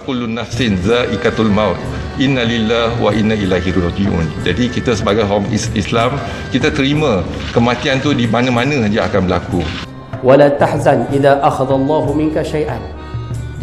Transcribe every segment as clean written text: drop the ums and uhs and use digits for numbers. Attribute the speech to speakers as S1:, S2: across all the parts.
S1: kullu nafsin za'iqatul maut, inna lillahi wa inna ilaihi raji'un. Jadi kita sebagai orang Islam, kita terima kematian tu di mana-mana dia akan berlaku.
S2: Wala tahzan idza akhadallahu minka syai'an.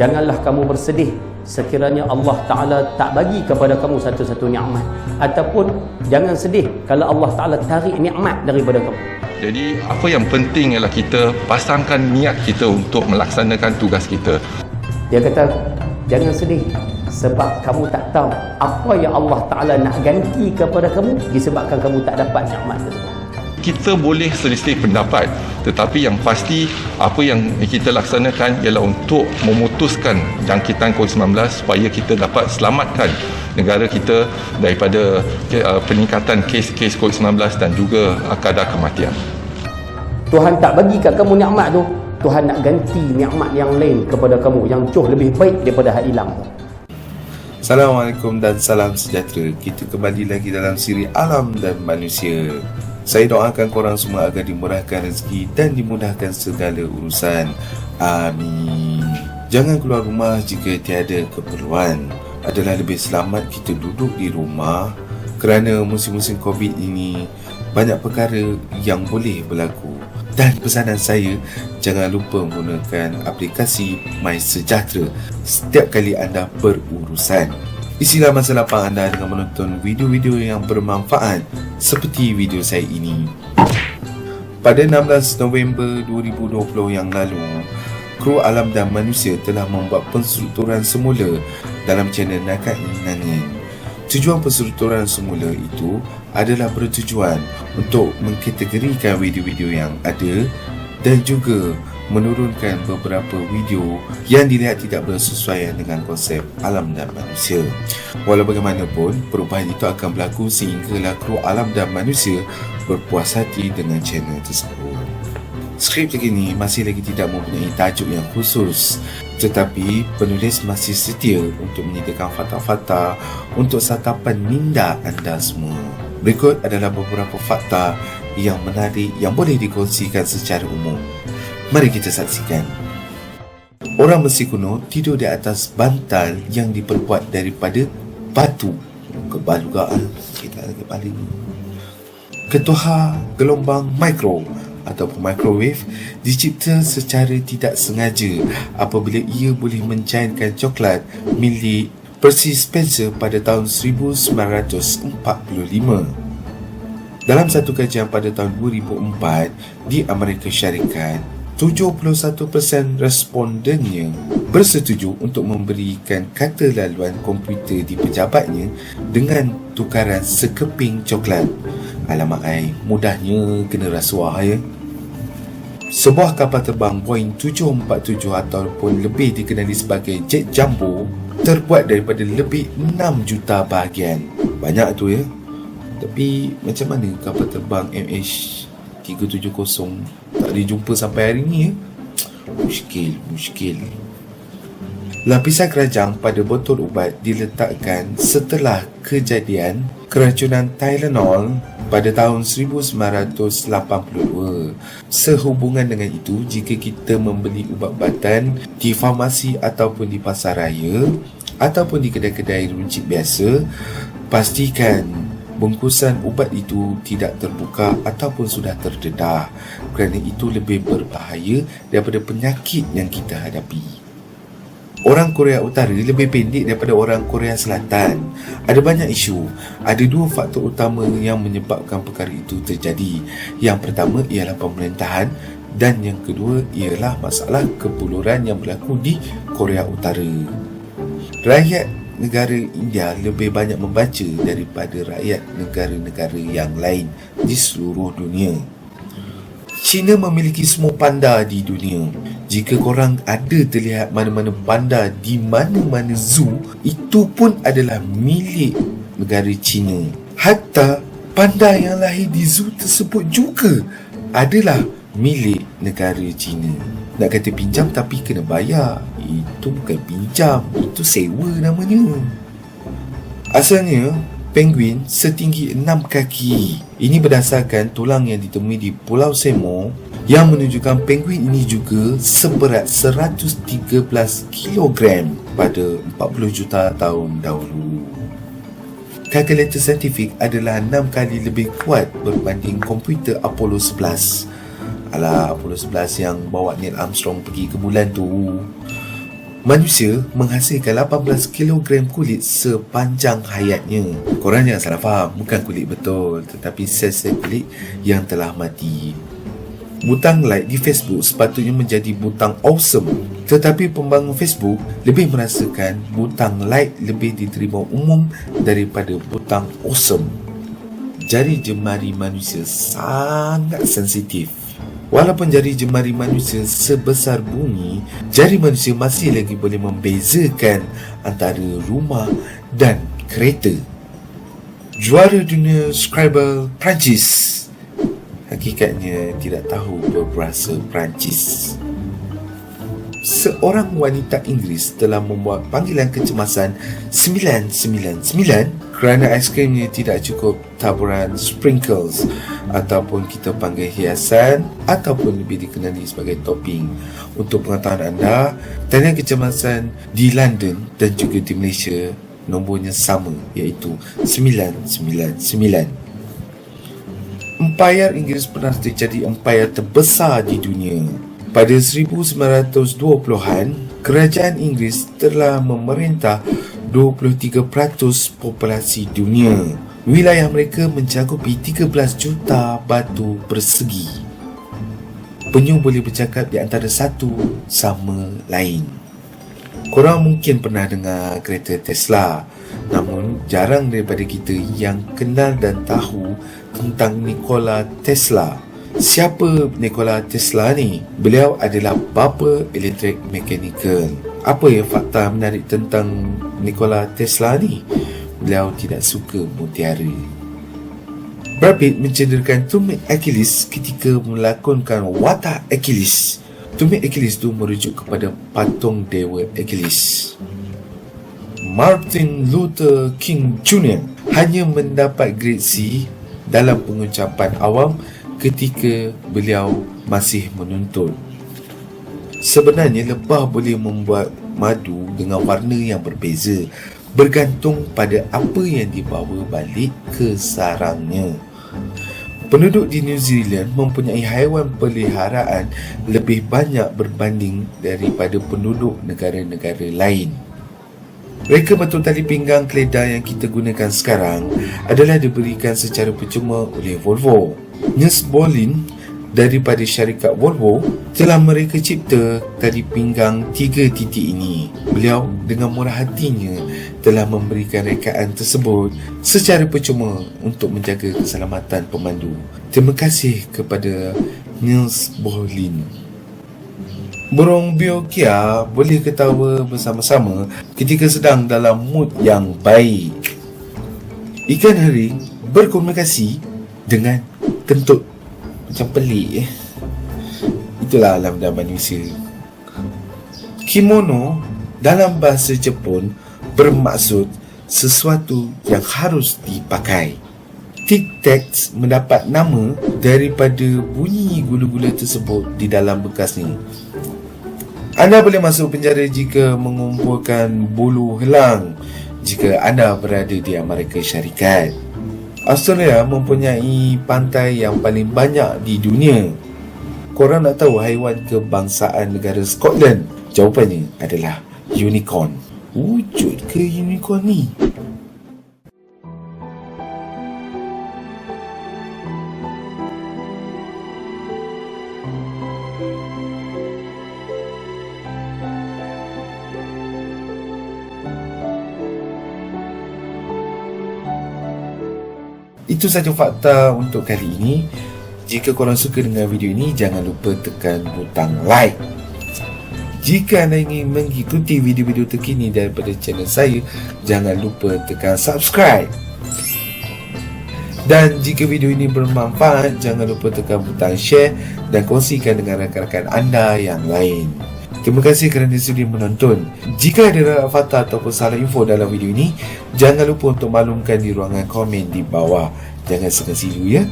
S2: Janganlah kamu bersedih sekiranya Allah Ta'ala tak bagi kepada kamu satu-satu nikmat, ataupun jangan sedih kalau Allah Ta'ala tarik nikmat daripada kamu.
S1: Jadi apa yang penting ialah kita pasangkan niat kita untuk melaksanakan tugas kita.
S2: Dia kata jangan sedih sebab kamu tak tahu apa yang Allah Ta'ala nak ganti kepada kamu disebabkan kamu tak dapat nikmat tersebut.
S1: Kita boleh selisih pendapat, tetapi yang pasti apa yang kita laksanakan ialah untuk memutuskan jangkitan COVID-19 supaya kita dapat selamatkan negara kita daripada peningkatan kes-kes COVID-19 dan juga kadar kematian.
S2: Tuhan tak bagi kat kamu nikmat tu, Tuhan nak ganti nikmat yang lain kepada kamu yang jauh lebih baik daripada hal hilang tu.
S3: Assalamualaikum dan salam sejahtera. Kita kembali lagi dalam siri Alam dan Manusia. Saya doakan korang semua agar dimurahkan rezeki dan dimudahkan segala urusan. Amin. Jangan keluar rumah jika tiada keperluan. Adalah lebih selamat kita duduk di rumah kerana musim-musim COVID ini banyak perkara yang boleh berlaku. Dan pesanan saya, jangan lupa menggunakan aplikasi MySejahtera setiap kali anda berurusan. Isilah masa lapang anda dengan menonton video-video yang bermanfaat seperti video saya ini. Pada 16 November 2020 yang lalu, kru Alam dan Manusia telah membuat penstrukturan semula dalam channel Nakat Nangin. Tujuan penstrukturan semula itu adalah bertujuan untuk mengkategorikan video-video yang ada dan juga menurunkan beberapa video yang dilihat tidak bersesuaian dengan konsep Alam dan Manusia. Walau bagaimanapun, perubahan itu akan berlaku sehinggalah kru Alam dan Manusia berpuas hati dengan channel tersebut. Skrip terkini masih lagi tidak mempunyai tajuk yang khusus, tetapi penulis masih setia untuk menyediakan fakta-fakta untuk santapan minda anda semua. Berikut adalah beberapa fakta yang menarik yang boleh dikongsikan secara umum. Mari kita saksikan. Orang Mesir kuno tidur di atas bantal yang diperbuat daripada batu. Kebal juga kita lagi paling. Ketuhar gelombang mikro ataupun microwave dicipta secara tidak sengaja apabila ia boleh mencairkan coklat milik Percy Spencer pada tahun 1945. Dalam satu kajian pada tahun 2004 di Amerika Syarikat, 71% respondennya bersetuju untuk memberikan kata laluan komputer di pejabatnya dengan tukaran sekeping coklat. Alamak mudahnya kena rasuah ya. Sebuah kapal terbang Boeing 747 ataupun lebih dikenali sebagai jet jumbo terbuat daripada lebih 6 juta bahagian. Banyak tu ya. Tapi macam mana kapal terbang MH370 tak dijumpa sampai hari ni ya? Muskil. Lapisan keranjang pada botol ubat diletakkan setelah kejadian keracunan Tylenol pada tahun 1982. Sehubungan dengan itu, jika kita membeli ubat-ubatan di farmasi ataupun di pasar raya ataupun di kedai-kedai runcit biasa, pastikan bungkusan ubat itu tidak terbuka ataupun sudah terdedah, kerana itu lebih berbahaya daripada penyakit yang kita hadapi. Orang Korea Utara lebih pendek daripada orang Korea Selatan. Ada banyak isu. Ada dua faktor utama yang menyebabkan perkara itu terjadi. Yang pertama ialah pemerintahan dan yang kedua ialah masalah kepuluran yang berlaku di Korea Utara. Rakyat negara India lebih banyak membaca daripada rakyat negara-negara yang lain di seluruh dunia. China memiliki semua panda di dunia. Jika korang ada terlihat mana-mana panda di mana-mana zoo, itu pun adalah milik negara China. Hatta panda yang lahir di zoo tersebut juga adalah milik negara China. Nak kata pinjam tapi kena bayar. Itu bukan pinjam, itu sewa namanya. Asalnya penguin setinggi 6 kaki. Ini berdasarkan tulang yang ditemui di Pulau Semo yang menunjukkan penguin ini juga seberat 113 kg pada 40 juta tahun dahulu. Kalkulator saintifik adalah 6 kali lebih kuat berbanding komputer Apollo 11. Alah, Apollo 11 yang bawa Neil Armstrong pergi ke bulan tu. Manusia menghasilkan 18 kg kulit sepanjang hayatnya. Korang jangan salah faham, bukan kulit betul, tetapi sel-sel kulit yang telah mati. Butang like di Facebook sepatutnya menjadi butang awesome, tetapi pembangun Facebook lebih merasakan butang like lebih diterima umum daripada butang awesome. Jari jemari manusia sangat sensitif. Walaupun jari jemari manusia sebesar bumi, jari manusia masih lagi boleh membezakan antara rumah dan kereta. Juara dunia Scrabble Perancis hakikatnya tidak tahu berbahasa Perancis. Seorang wanita Inggeris telah membuat panggilan kecemasan 999 kerana aiskrimnya tidak cukup taburan sprinkles ataupun kita panggil hiasan ataupun lebih dikenali sebagai topping. Untuk pengetahuan anda, talian kecemasan di London dan juga di Malaysia nombornya sama, iaitu 999. Empayar Inggeris pernah terjadi empayar terbesar di dunia. Pada 1920-an, kerajaan Inggeris telah memerintah 23% populasi dunia. Wilayah mereka mencakupi 13 juta batu persegi. Penyu boleh bercakap di antara satu sama lain. Korang mungkin pernah dengar kereta Tesla, namun jarang daripada kita yang kenal dan tahu tentang Nikola Tesla. Siapa Nikola Tesla ni? Beliau adalah bapa elektrik mechanical. Apa yang fakta menarik tentang Nikola Tesla ni? Beliau tidak suka mutiara. Brad Pitt mencederakan tumit Achilles ketika melakonkan watak Achilles. Tumit Achilles tu merujuk kepada patung dewa Achilles. Martin Luther King Jr. hanya mendapat grade C dalam pengucapan awam ketika beliau masih menuntut. Sebenarnya lebah boleh membuat madu dengan warna yang berbeza bergantung pada apa yang dibawa balik ke sarangnya. Penduduk di New Zealand mempunyai haiwan peliharaan lebih banyak berbanding daripada penduduk negara-negara lain. Reka betul tali pinggang keledar yang kita gunakan sekarang adalah diberikan secara percuma oleh Volvo. Niels Bohlin daripada syarikat Volvo telah mereka cipta tali pinggang 3 titik ini. Beliau dengan murah hatinya telah memberikan rekaan tersebut secara percuma untuk menjaga keselamatan pemandu. Terima kasih kepada Niels Bohlin. Burung Biokia boleh ketawa bersama-sama ketika sedang dalam mood yang baik. Ikan herring berkomunikasi dengan kentut. Macam pelik. Itulah alam dan manusia. Kimono dalam bahasa Jepun bermaksud sesuatu yang harus dipakai. Tic Tacs mendapat nama daripada bunyi gula-gula tersebut di dalam bekasnya. Anda boleh masuk penjara jika mengumpulkan bulu helang jika anda berada di Amerika Syarikat. Australia mempunyai pantai yang paling banyak di dunia. Korang nak tahu haiwan kebangsaan negara Scotland? Jawapannya adalah unicorn. Wujud ke unicorn ni? Itu sahaja fakta untuk kali ini. Jika korang suka dengan video ini, jangan lupa tekan butang like. Jika anda ingin mengikuti video-video terkini daripada channel saya, jangan lupa tekan subscribe. Dan jika video ini bermanfaat, jangan lupa tekan butang share dan kongsikan dengan rakan-rakan anda yang lain. Terima kasih kerana sudi menonton. Jika ada fakta ataupun salah info dalam video ini, jangan lupa untuk maklumkan di ruangan komen di bawah. Jangan segan silu ya.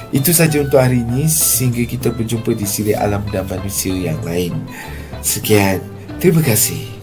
S3: Itu saja untuk hari ini, sehingga kita berjumpa di siri Alam dan Manusia yang lain. Sekian, terima kasih.